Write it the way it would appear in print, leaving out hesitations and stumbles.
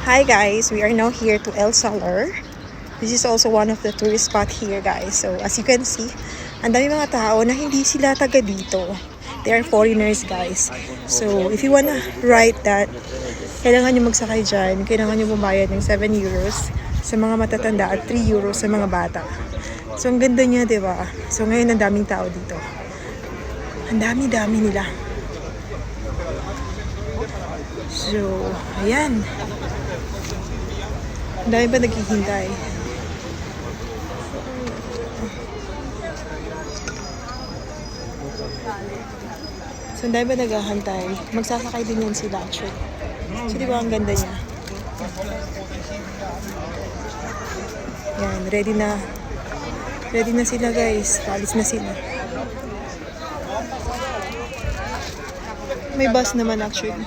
Hi guys, we are now here to El Salar. This is also one of the tourist spot here guys. So as you can see, ang dami mga tao na hindi sila taga dito. They are foreigners guys. So if you wanna ride that, kailangan nyo magsakay dyan. Kailangan nyo bumayad ng 7 euros sa mga matatanda at 3 euros sa mga bata. So ang ganda niya, diba? So ngayon ang daming tao dito. Ang dami-dami nila. So, ayan. Ang dami pa naghihintay. So, ang dami pa naghahantay. Magsasakay din yan sila actually. So, di ba ang ganda niya? Yan, ready na. Ready na sila guys. Alis na sila. May bus naman actually.